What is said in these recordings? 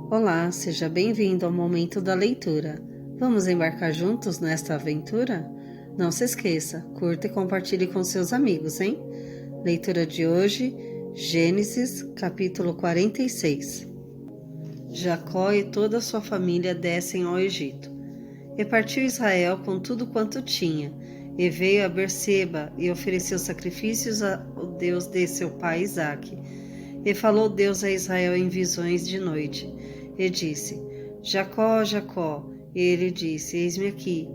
Olá, seja bem-vindo ao momento da leitura. Vamos embarcar juntos nesta aventura? Não se esqueça, curta e compartilhe com seus amigos, hein? Leitura de hoje, Gênesis, capítulo 46. Jacó e toda a sua família descem ao Egito. E partiu Israel com tudo quanto tinha, e veio a Berseba e ofereceu sacrifícios ao Deus de seu pai Isaque. E falou Deus a Israel em visões de noite, e disse: Jacó, Jacó. E ele disse: Eis-me aqui.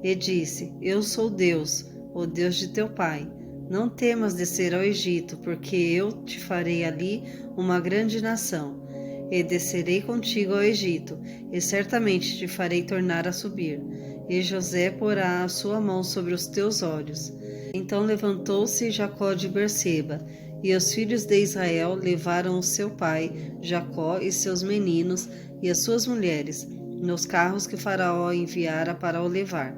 E disse: Eu sou Deus, o Deus de teu pai. Não temas descer ao Egito, porque eu te farei ali uma grande nação. E descerei contigo ao Egito, e certamente te farei tornar a subir. E José porá a sua mão sobre os teus olhos. Então levantou-se Jacó de Berseba, e os filhos de Israel levaram o seu pai, Jacó, e seus meninos, e as suas mulheres, nos carros que Faraó enviara para o levar.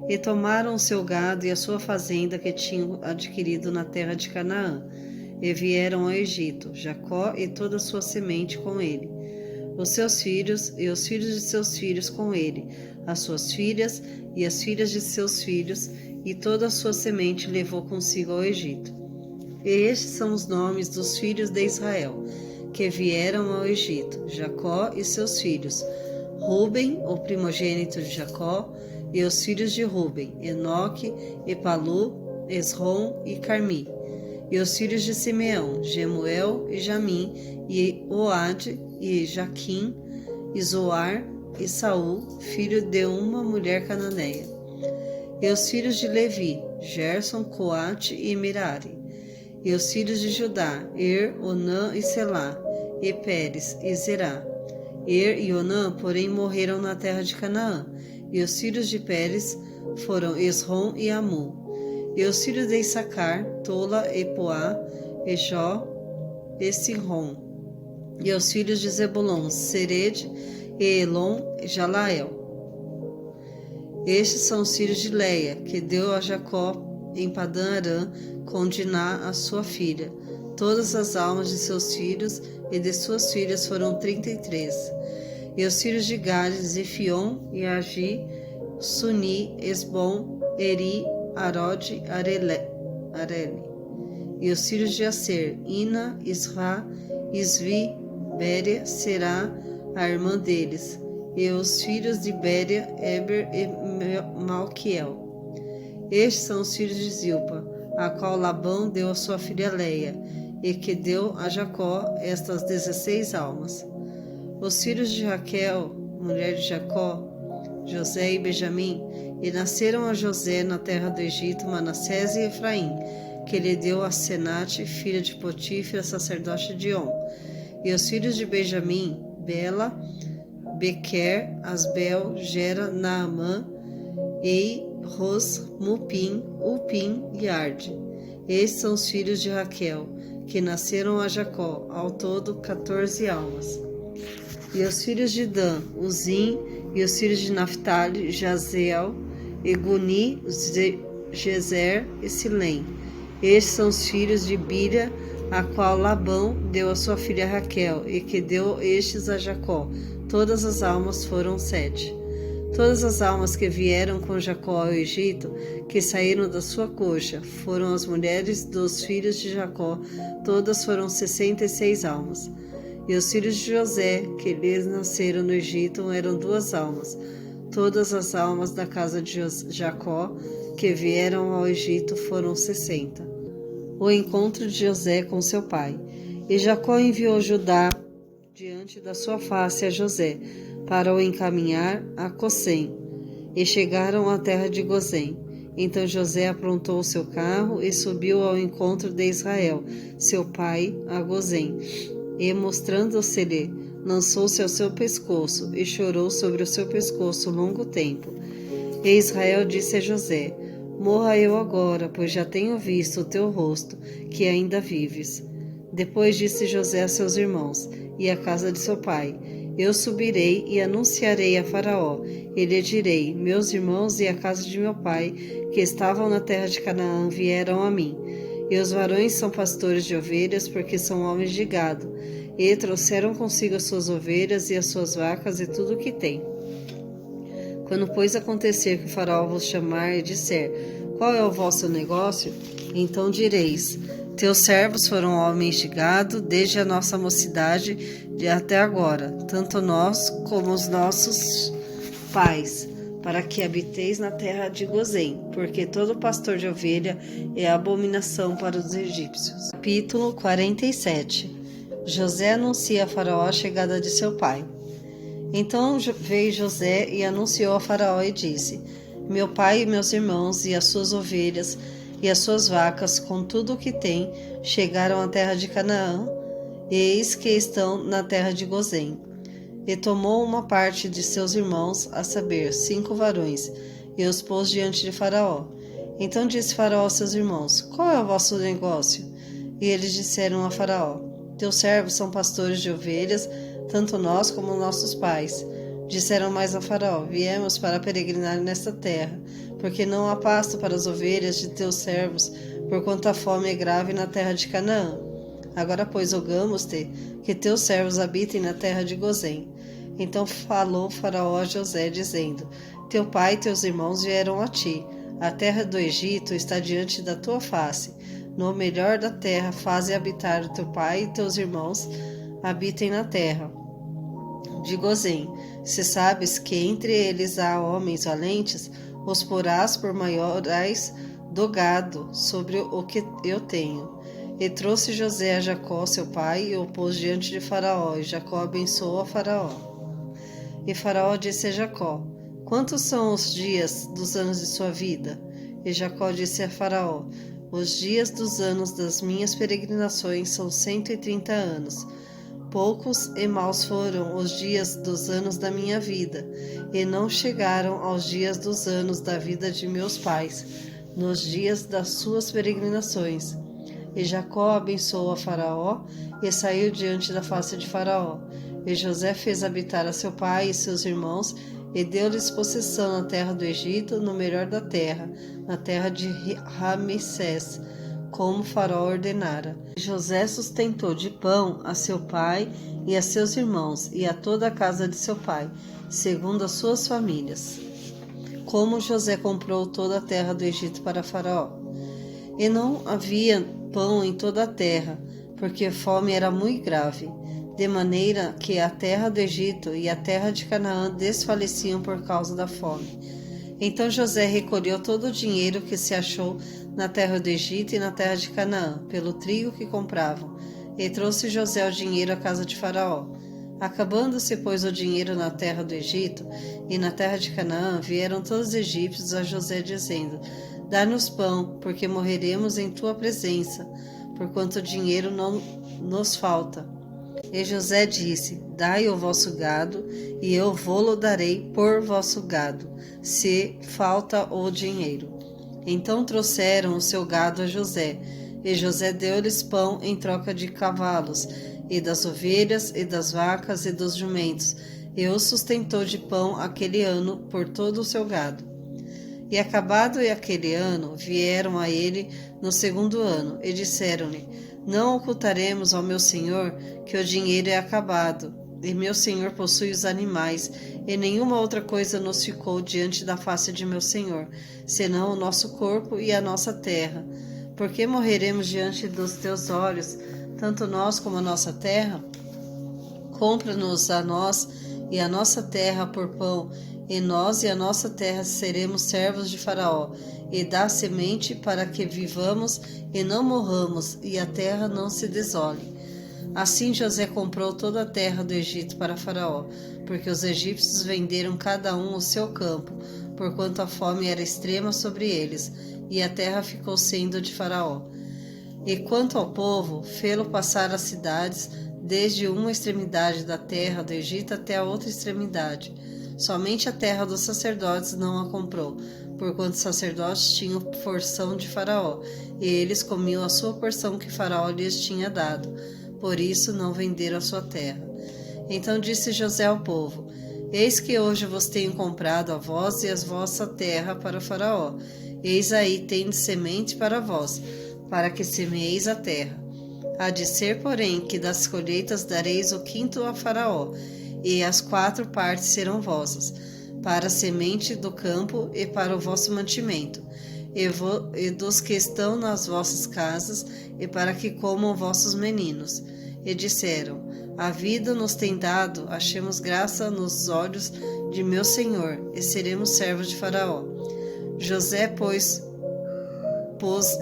E tomaram o seu gado e a sua fazenda que tinham adquirido na terra de Canaã, e vieram ao Egito, Jacó e toda a sua semente com ele, os seus filhos e os filhos de seus filhos com ele, as suas filhas e as filhas de seus filhos, e toda a sua semente levou consigo ao Egito. E estes são os nomes dos filhos de Israel, que vieram ao Egito, Jacó e seus filhos, Ruben, o primogênito de Jacó, e os filhos de Ruben, Enoque, e Palu, Esrom e Carmi. E os filhos de Simeão, Jemuel e Jamim, e Oade, e Jaquim, e Zoar, e Saul, filho de uma mulher cananeia. E os filhos de Levi, Gerson, Coate e Merari. E os filhos de Judá, Onã e Selá, e Pérez e Zerá. E Onã, porém, morreram na terra de Canaã. E os filhos de Pérez foram Esrom e Amu. E os filhos de Issacar, Tola e Poá, e Jó e Sihom. E os filhos de Zebulon, Sered e Elon e Jalael. Estes são os filhos de Leia, que deu a Jacó em Padã Arã, com Diná, a sua filha. Todas as almas de seus filhos e de suas filhas foram 33. E os filhos de Gade, Zifion e Agi, Suni, Esbom, Eri, Arode, Areli. E os filhos de Aser, Ina, Isra, Isvi, Béria, Será, a irmã deles. E os filhos de Béria, Eber e Malquiel. Estes são os filhos de Zilpa, a qual Labão deu a sua filha Leia, e que deu a Jacó estas 16 almas. Os filhos de Raquel, mulher de Jacó, José e Benjamim, e nasceram a José na terra do Egito Manassés e Efraim, que lhe deu a Senate, filha de Potífera, sacerdote de On. E os filhos de Benjamim, Bela, Bequer, Asbel, Gera, Naamã, Ei, Ros, Mupim, Upim e Arde. Estes são os filhos de Raquel, que nasceram a Jacó, ao todo 14 almas. E os filhos de Dan, Uzim, e os filhos de Naphtali, Jazeel, Eguni, Gezer e Silém. Estes são os filhos de Bíria, a qual Labão deu a sua filha Raquel, e que deu estes a Jacó. Todas as almas foram 7. Todas as almas que vieram com Jacó ao Egito, que saíram da sua coxa, foram as mulheres dos filhos de Jacó, todas foram 66 almas. E os filhos de José, que lhes nasceram no Egito, eram 2 almas. Todas as almas da casa de Jacó, que vieram ao Egito, foram 60. O encontro de José com seu pai. E Jacó enviou Judá diante da sua face a José, para o encaminhar a Gossém, e chegaram à terra de Gozém. Então José aprontou o seu carro e subiu ao encontro de Israel, seu pai, a Gozém. E, mostrando-se-lhe, lançou-se ao seu pescoço, e chorou sobre o seu pescoço longo tempo. E Israel disse a José: Morra eu agora, pois já tenho visto o teu rosto, que ainda vives. Depois disse José a seus irmãos e à casa de seu pai: Eu subirei e anunciarei a Faraó, e lhe direi: Meus irmãos e a casa de meu pai, que estavam na terra de Canaã, vieram a mim. E os varões são pastores de ovelhas, porque são homens de gado. e trouxeram consigo as suas ovelhas e as suas vacas e tudo o que tem. Quando, pois, acontecer que o faraó vos chamar e disser: qual é o vosso negócio? Então direis: teus servos foram homens de gado, desde a nossa mocidade até agora, tanto nós como os nossos pais, para que habiteis na terra de Gozém, porque todo pastor de ovelha é abominação para os egípcios. Capítulo 47. José anuncia a Faraó a chegada de seu pai. Então veio José e anunciou a Faraó e disse: meu pai e meus irmãos e as suas ovelhas e as suas vacas, com tudo o que tem, chegaram à terra de Canaã, e eis que estão na terra de Gozém. E tomou uma parte de seus irmãos, a saber, 5 varões, e os pôs diante de Faraó. Então disse Faraó aos seus irmãos: qual é o vosso negócio? E eles disseram a Faraó: teus servos são pastores de ovelhas, tanto nós como nossos pais. Disseram mais a Faraó: viemos para peregrinar nesta terra, porque não há pasto para as ovelhas de teus servos, porquanto a fome é grave na terra de Canaã. Agora, pois, rogamos-te que teus servos habitem na terra de Gozém. Então falou Faraó a José, dizendo: teu pai e teus irmãos vieram a ti. A terra do Egito está diante da tua face. No melhor da terra faze habitar o teu pai e teus irmãos habitem na terra de Gozém. Se sabes que entre eles há homens valentes, os porás por maiorais do gado sobre o que eu tenho. E trouxe José a Jacó, seu pai, e o pôs diante de Faraó, e Jacó abençoou a Faraó. E Faraó disse a Jacó: quantos são os dias dos anos de sua vida? E Jacó disse a Faraó: os dias dos anos das minhas peregrinações são 130 anos. Poucos e maus foram os dias dos anos da minha vida, e não chegaram aos dias dos anos da vida de meus pais, nos dias das suas peregrinações. E Jacó abençoou a Faraó, e saiu diante da face de Faraó. E José fez habitar a seu pai e seus irmãos, e deu-lhes possessão na terra do Egito, no melhor da terra, na terra de Ramsés, como Faraó ordenara. José sustentou de pão a seu pai e a seus irmãos, e a toda a casa de seu pai, segundo as suas famílias. Como José comprou toda a terra do Egito para Faraó. E não havia pão em toda a terra, porque a fome era muito grave, de maneira que a terra do Egito e a terra de Canaã desfaleciam por causa da fome. Então José recolheu todo o dinheiro que se achou na terra do Egito e na terra de Canaã, pelo trigo que compravam, e trouxe José o dinheiro à casa de Faraó. Acabando-se, pois, o dinheiro na terra do Egito e na terra de Canaã, vieram todos os egípcios a José, dizendo: dá-nos pão, porque morreremos em tua presença, porquanto o dinheiro não nos falta. E José disse: dai o vosso gado, e eu vô-lo darei por vosso gado, se falta o dinheiro. Então trouxeram o seu gado a José, e José deu-lhes pão em troca de cavalos, e das ovelhas, e das vacas, e dos jumentos, e os sustentou de pão aquele ano por todo o seu gado. E acabado aquele ano, vieram a ele no segundo ano, e disseram-lhe: não ocultaremos ao meu senhor que o dinheiro é acabado, e meu senhor possui os animais, e nenhuma outra coisa nos ficou diante da face de meu senhor, senão o nosso corpo e a nossa terra. Por que morreremos diante dos teus olhos, tanto nós como a nossa terra? Compra-nos a nós e a nossa terra por pão, e nós e a nossa terra seremos servos de Faraó, e dá semente para que vivamos e não morramos, e a terra não se desole. Assim José comprou toda a terra do Egito para Faraó, porque os egípcios venderam cada um o seu campo, porquanto a fome era extrema sobre eles, e a terra ficou sendo de Faraó. E quanto ao povo, fê-lo passar as cidades, desde uma extremidade da terra do Egito até a outra extremidade. Somente a terra dos sacerdotes não a comprou, porquanto os sacerdotes tinham porção de Faraó, e eles comiam a sua porção que Faraó lhes tinha dado. Por isso não venderam a sua terra. Então disse José ao povo: eis que hoje vos tenho comprado a vós e a vossa terra para Faraó. Eis aí tendes semente para vós, para que semeeis a terra. Há de ser, porém, que das colheitas dareis o quinto a Faraó, e as 4 partes serão vossas, para a semente do campo e para o vosso mantimento, e dos que estão nas vossas casas, e para que comam vossos meninos. E disseram: A vida nos tem dado, achemos graça nos olhos de meu senhor, e seremos servos de Faraó. José, pôs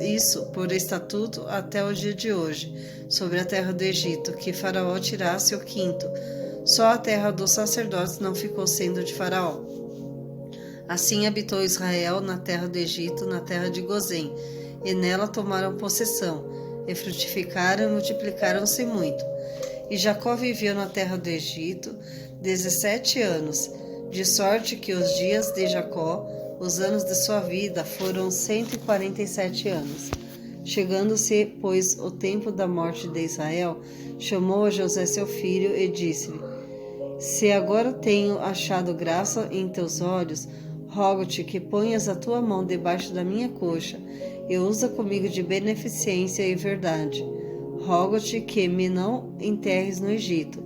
isso por estatuto até o dia de hoje, sobre a terra do Egito, que Faraó tirasse o quinto. Só a terra dos sacerdotes não ficou sendo de Faraó. Assim habitou Israel na terra do Egito, na terra de Gozém, e nela tomaram possessão, e frutificaram e multiplicaram-se muito. E Jacó viveu na terra do Egito 17 anos, de sorte que os dias de Jacó, os anos de sua vida, foram 147 anos. Chegando-se, pois, o tempo da morte de Israel, chamou a José seu filho e disse-lhe: Se agora tenho achado graça em teus olhos, rogo-te que ponhas a tua mão debaixo da minha coxa e usa comigo de beneficência e verdade. Rogo-te que me não enterres no Egito,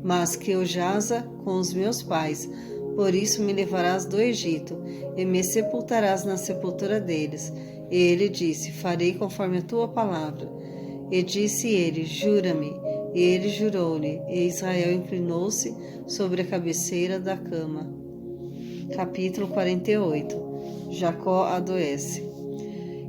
mas que eu jaza com os meus pais. Por isso me levarás do Egito, e me sepultarás na sepultura deles. E ele disse: Farei conforme a tua palavra. E disse ele: Jura-me. E ele jurou-lhe, e Israel inclinou-se sobre a cabeceira da cama. Capítulo 48. Jacó adoece.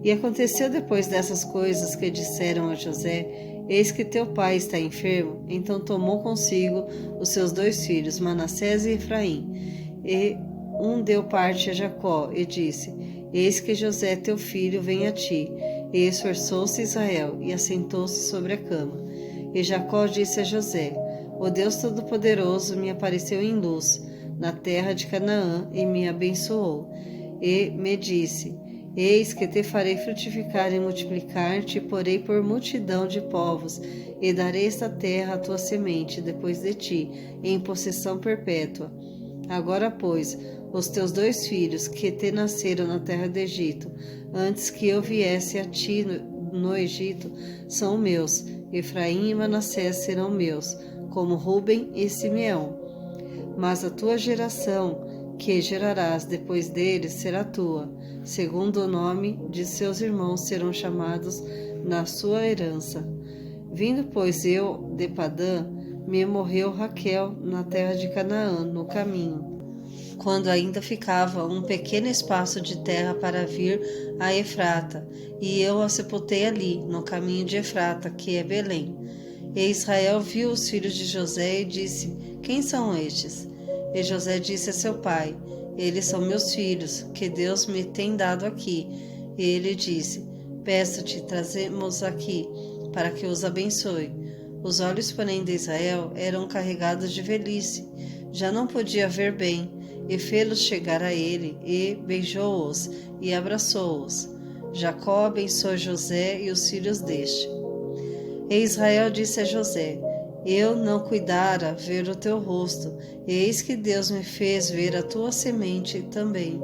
E aconteceu depois dessas coisas que disseram a José: Eis que teu pai está enfermo. Então tomou consigo os seus 2 filhos, Manassés e Efraim, e um deu parte a Jacó, e disse: Eis que José teu filho vem a ti. E esforçou-se Israel, e assentou-se sobre a cama. E Jacó disse a José: O Deus Todo-Poderoso me apareceu em luz, na terra de Canaã, e me abençoou. E me disse: Eis que te farei frutificar e multiplicar-te, porei por multidão de povos, e darei esta terra à tua semente depois de ti, em possessão perpétua. Agora, pois, os teus 2 filhos, que te nasceram na terra do Egito, antes que eu viesse a ti no Egito, são meus. Efraim e Manassés serão meus, como Ruben e Simeão. Mas a tua geração, que gerarás depois deles, será tua. Segundo o nome de seus irmãos serão chamados na sua herança. Vindo, pois, eu de Padã, me morreu Raquel na terra de Canaã, no caminho, quando ainda ficava um pequeno espaço de terra para vir a Efrata, e eu a sepultei ali, no caminho de Efrata, que é Belém. E Israel viu os filhos de José e disse: Quem são estes? E José disse a seu pai: Eles são meus filhos, que Deus me tem dado aqui. E ele disse: Peço-te, trazemos aqui, para que os abençoe. Os olhos, porém, de Israel eram carregados de velhice, já não podia ver bem, e fê-los chegar a ele, e beijou-os e abraçou-os. Jacó abençoou José e os filhos deste. E Israel disse a José: Eu não cuidara ver o teu rosto, e eis que Deus me fez ver a tua semente também.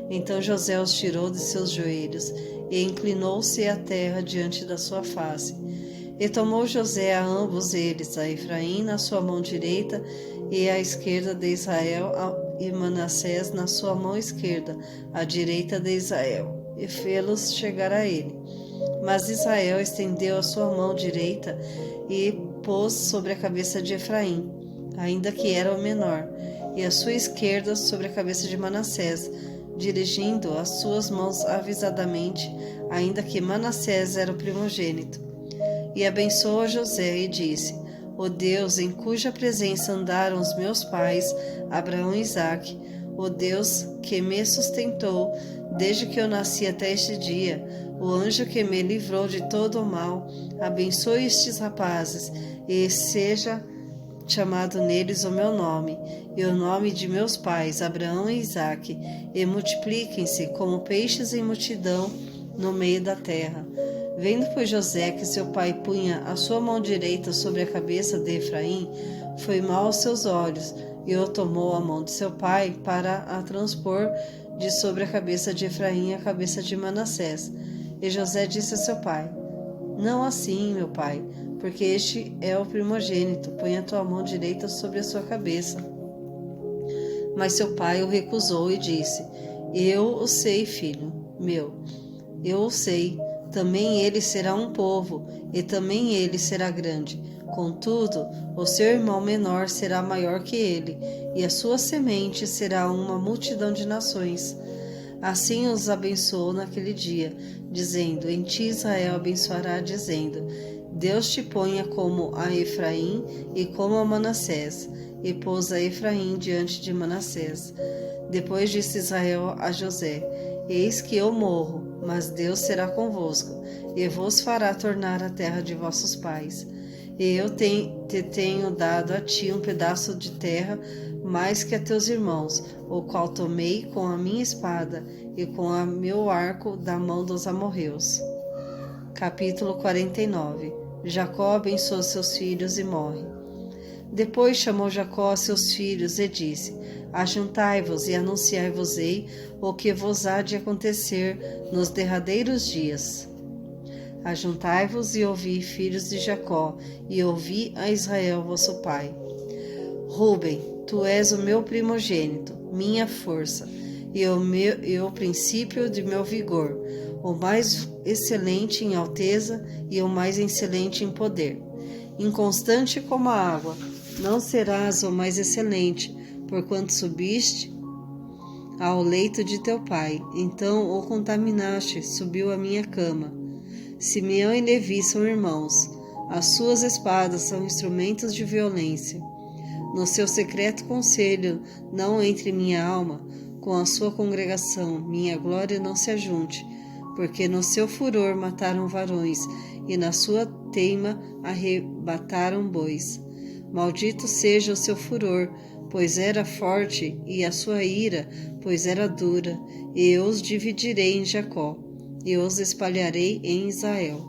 Então José os tirou de seus joelhos, e inclinou-se à terra diante da sua face. E tomou José a ambos eles, a Efraim na sua mão direita, e à esquerda de Israel, e Manassés na sua mão esquerda, à direita de Israel, e fê-los chegar a ele. Mas Israel estendeu a sua mão direita e pôs sobre a cabeça de Efraim, ainda que era o menor, e a sua esquerda sobre a cabeça de Manassés, dirigindo as suas mãos avisadamente, ainda que Manassés era o primogênito. E abençoou José e disse: O Deus em cuja presença andaram os meus pais, Abraão e Isaque, o Deus que me sustentou desde que eu nasci até este dia, o anjo que me livrou de todo o mal, abençoe estes rapazes, e seja chamado neles o meu nome, e o nome de meus pais, Abraão e Isaque, e multipliquem-se como peixes em multidão no meio da terra. Vendo, pois, José que seu pai punha a sua mão direita sobre a cabeça de Efraim, foi mal aos seus olhos, e o tomou a mão de seu pai para a transpor de sobre a cabeça de Efraim a cabeça de Manassés. E José disse a seu pai: Não assim, meu pai, porque este é o primogênito. Põe a tua mão direita sobre a sua cabeça. Mas seu pai o recusou e disse: Eu o sei, filho meu, eu o sei. Também ele será um povo, e também ele será grande. Contudo, o seu irmão menor será maior que ele, e a sua semente será uma multidão de nações. Assim os abençoou naquele dia, dizendo: Em ti Israel abençoará, dizendo: Deus te ponha como a Efraim e como a Manassés. E pôs a Efraim diante de Manassés. Depois disse Israel a José: Eis que eu morro, mas Deus será convosco, e vos fará tornar a terra de vossos pais. E eu te tenho dado a ti um pedaço de terra mais que a teus irmãos, o qual tomei com a minha espada e com o meu arco da mão dos amorreus. Capítulo 49. Jacó abençoa seus filhos e morre. Depois chamou Jacó a seus filhos e disse: Ajuntai-vos e anunciai-vos-ei o que vos há de acontecer nos derradeiros dias. Ajuntai-vos e ouvi, filhos de Jacó, e ouvi a Israel vosso pai. Rúben, tu és o meu primogênito, minha força, e o princípio de meu vigor, o mais excelente em alteza e o mais excelente em poder. Inconstante como a água, não serás o mais excelente, porquanto subiste ao leito de teu pai. Então o contaminaste, subiu à minha cama. Simeão e Levi são irmãos. As suas espadas são instrumentos de violência. No seu secreto conselho não entre minha alma, com a sua congregação minha glória não se ajunte, porque no seu furor mataram varões, e na sua teima arrebataram bois. Maldito seja o seu furor, pois era forte, e a sua ira, pois era dura, e eu os dividirei em Jacó, e os espalharei em Israel.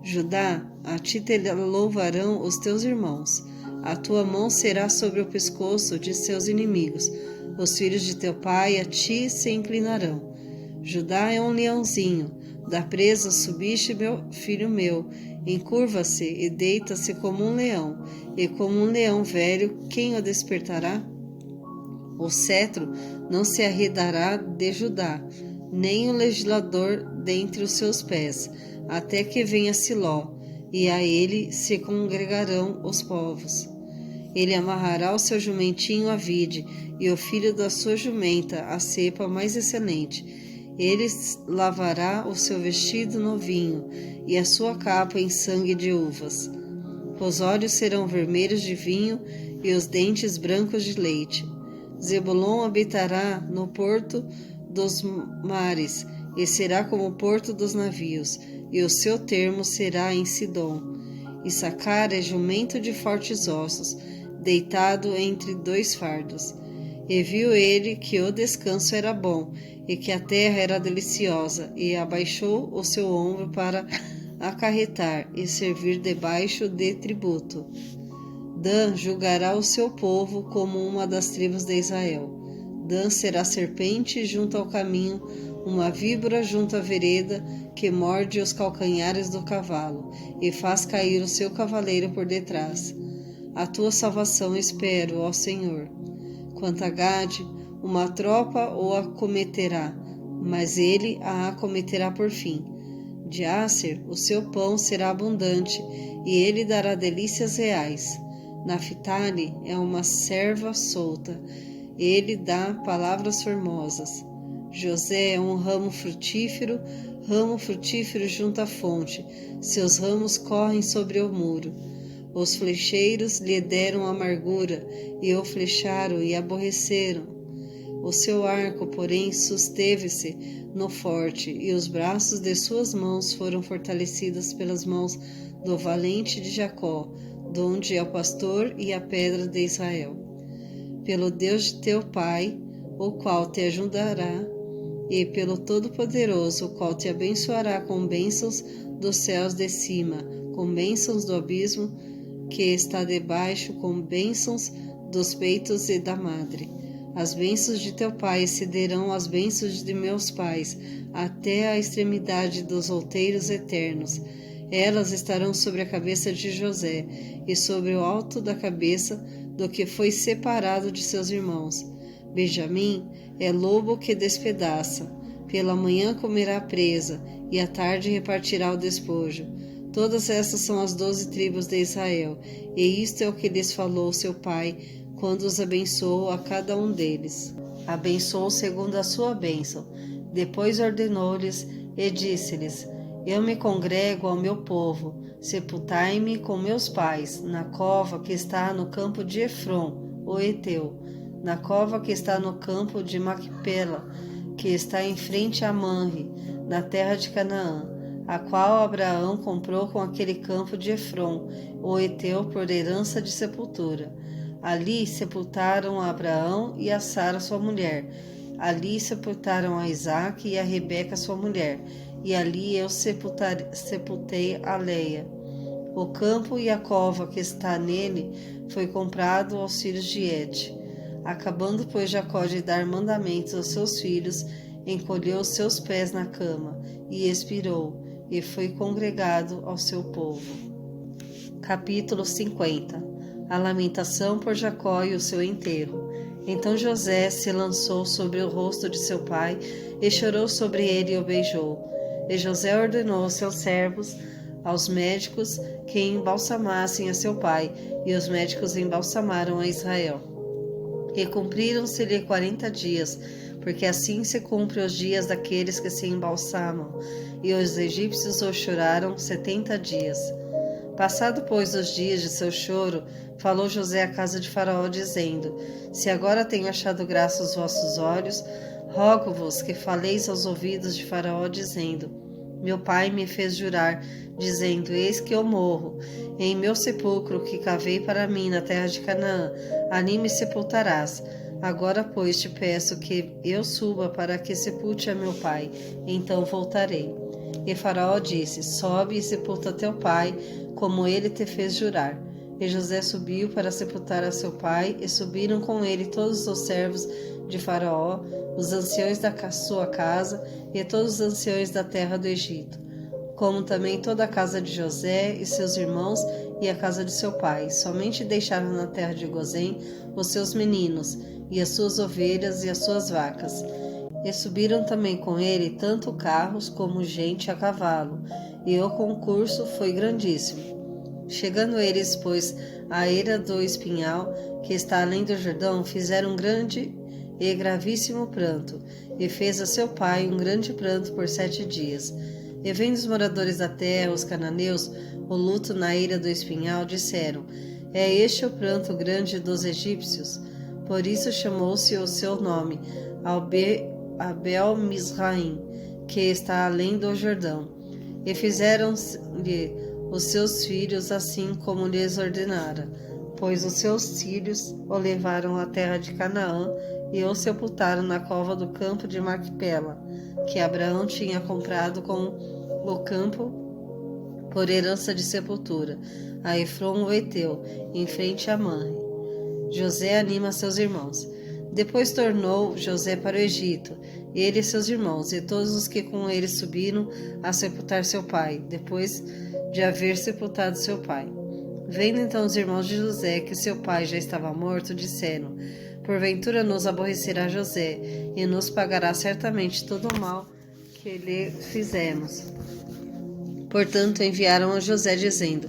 Judá, a ti te louvarão os teus irmãos, a tua mão será sobre o pescoço de seus inimigos, os filhos de teu pai a ti se inclinarão. Judá é um leãozinho, da presa subiste, meu filho meu, encurva-se e deita-se como um leão, e como um leão velho, quem o despertará? O cetro não se arredará de Judá, nem o legislador dentre os seus pés, até que venha Siló, e a ele se congregarão os povos. Ele amarrará o seu jumentinho à vide, e o filho da sua jumenta à cepa mais excelente. Ele lavará o seu vestido no vinho, e a sua capa em sangue de uvas. Os olhos serão vermelhos de vinho, e os dentes brancos de leite. Zebulon habitará no porto dos mares, e será como o porto dos navios, e o seu termo será em Sidom. Issacar é jumento de fortes ossos, deitado entre dois fardos. E viu ele que o descanso era bom, e que a terra era deliciosa, e abaixou o seu ombro para acarretar e servir debaixo de tributo. Dan julgará o seu povo como uma das tribos de Israel. Dan será serpente junto ao caminho, uma víbora junto à vereda, que morde os calcanhares do cavalo, e faz cair o seu cavaleiro por detrás. A tua salvação espero, ó Senhor. Quanto a Gade, uma tropa o acometerá, mas ele a acometerá por fim. De Asser, o seu pão será abundante, e ele dará delícias reais. Naphtali é uma serva solta, ele dá palavras formosas. José é um ramo frutífero junto à fonte, seus ramos correm sobre o muro. Os flecheiros lhe deram amargura, e o flecharam e aborreceram. O seu arco, porém, susteve-se no forte, e os braços de suas mãos foram fortalecidos pelas mãos do valente de Jacó, donde é o pastor e a pedra de Israel. Pelo Deus de teu pai, o qual te ajudará, e pelo Todo-Poderoso, o qual te abençoará com bênçãos dos céus de cima, com bênçãos do abismo que está debaixo, com bênçãos dos peitos e da madre. As bênçãos de teu pai excederão as bênçãos de meus pais, até a extremidade dos outeiros eternos. Elas estarão sobre a cabeça de José e sobre o alto da cabeça do que foi separado de seus irmãos. Benjamim é lobo que despedaça. Pela manhã comerá a presa e à tarde repartirá o despojo. Todas essas são as 12 tribos de Israel, e isto é o que lhes falou seu pai quando os abençoou a cada um deles. Abençoou segundo a sua bênção. Depois ordenou-lhes e disse-lhes: Eu me congrego ao meu povo, sepultai-me com meus pais, na cova que está no campo de Efron, o Heteu, na cova que está no campo de Macpela, que está em frente a Manre, na terra de Canaã, a qual Abraão comprou com aquele campo de Efron, o Heteu, por herança de sepultura. Ali sepultaram a Abraão e a Sara sua mulher. Ali sepultaram a Isaque e a Rebeca sua mulher. E ali eu sepultei a Leia. O campo e a cova que está nele foi comprado aos filhos de Et. Acabando, pois, Jacó de dar mandamentos aos seus filhos, encolheu os seus pés na cama e expirou, e foi congregado ao seu povo. Capítulo 50. A lamentação por Jacó e o seu enterro. Então José se lançou sobre o rosto de seu pai e chorou sobre ele e o beijou. E José ordenou aos seus servos, aos médicos, que embalsamassem a seu pai, e os médicos embalsamaram a Israel. E cumpriram-se-lhe 40 dias, porque assim se cumprem os dias daqueles que se embalsamam, e os egípcios o choraram 70 dias. Passado, pois, os dias de seu choro, falou José à casa de Faraó, dizendo: Se agora tenho achado graça aos vossos olhos, rogo-vos que faleis aos ouvidos de Faraó, dizendo: Meu pai me fez jurar, dizendo: Eis que eu morro. Em meu sepulcro que cavei para mim na terra de Canaã, ali me sepultarás. Agora, pois, te peço que eu suba para que sepulte a meu pai, então voltarei. E Faraó disse: Sobe e sepulta teu pai, como ele te fez jurar. E José subiu para sepultar a seu pai, e subiram com ele todos os servos de Faraó, os anciões da sua casa, e todos os anciões da terra do Egito, como também toda a casa de José e seus irmãos e a casa de seu pai. Somente deixaram na terra de Gozém os seus meninos, e as suas ovelhas e as suas vacas. E subiram também com ele tanto carros como gente a cavalo, e o concurso foi grandíssimo. Chegando eles, pois, à eira do espinhal, que está além do Jordão, fizeram um grande e gravíssimo pranto, e fez a seu pai um grande pranto por 7 dias. E vendo os moradores da terra, os cananeus, o luto na eira do espinhal, disseram: É este o pranto grande dos egípcios? Por isso chamou-se o seu nome Abel-Misraim, que está além do Jordão. E fizeram-lhe os seus filhos assim como lhes ordenara, pois os seus filhos o levaram à terra de Canaã e o sepultaram na cova do campo de Macpela, que Abraão tinha comprado com o campo por herança de sepultura, a Efron o Heteu, em frente a Manre. José anima seus irmãos. Depois tornou José para o Egito, ele e seus irmãos, e todos os que com ele subiram a sepultar seu pai, depois de haver sepultado seu pai. Vendo então os irmãos de José que seu pai já estava morto, disseram: Porventura nos aborrecerá José, e nos pagará certamente todo o mal que lhe fizemos. Portanto, enviaram a José, dizendo: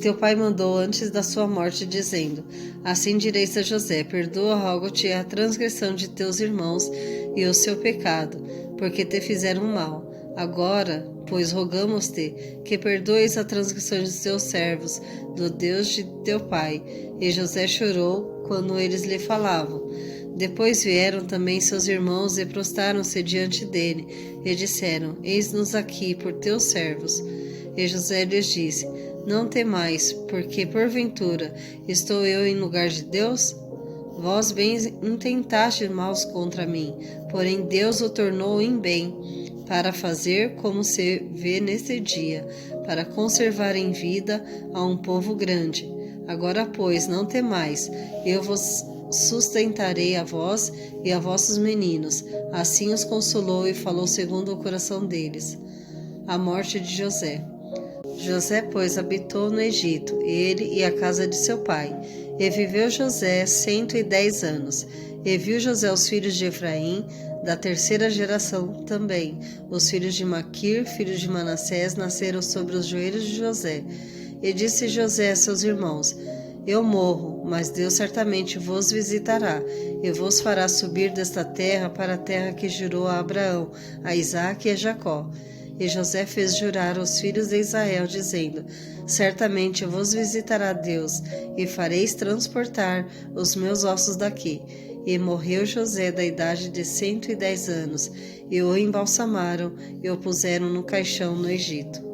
Teu pai mandou antes da sua morte, dizendo: Assim direis a José: Perdoa, rogo-te, a transgressão de teus irmãos e o seu pecado, porque te fizeram mal. Agora, pois, rogamos-te que perdoes a transgressão de teus servos, do Deus de teu pai. E José chorou quando eles lhe falavam. Depois vieram também seus irmãos e prostaram-se diante dele, e disseram: Eis-nos aqui por teus servos. E José lhes disse: Não temais, porque porventura estou eu em lugar de Deus? Vós bem intentastes maus contra mim, porém Deus o tornou em bem, para fazer como se vê nesse dia, para conservar em vida a um povo grande. Agora, pois, não temais, eu vos sustentarei a vós e a vossos meninos. Assim os consolou e falou segundo o coração deles. A morte de José. José, pois, habitou no Egito, ele e a casa de seu pai. E viveu José 110 anos. E viu José os filhos de Efraim, da terceira geração também. Os filhos de Maquir, filhos de Manassés, nasceram sobre os joelhos de José. E disse José a seus irmãos: Eu morro, mas Deus certamente vos visitará, e vos fará subir desta terra para a terra que jurou a Abraão, a Isaque e a Jacó. E José fez jurar aos filhos de Israel, dizendo: Certamente vos visitará Deus, e fareis transportar os meus ossos daqui. E morreu José da idade de 110 anos, e o embalsamaram e o puseram no caixão no Egito.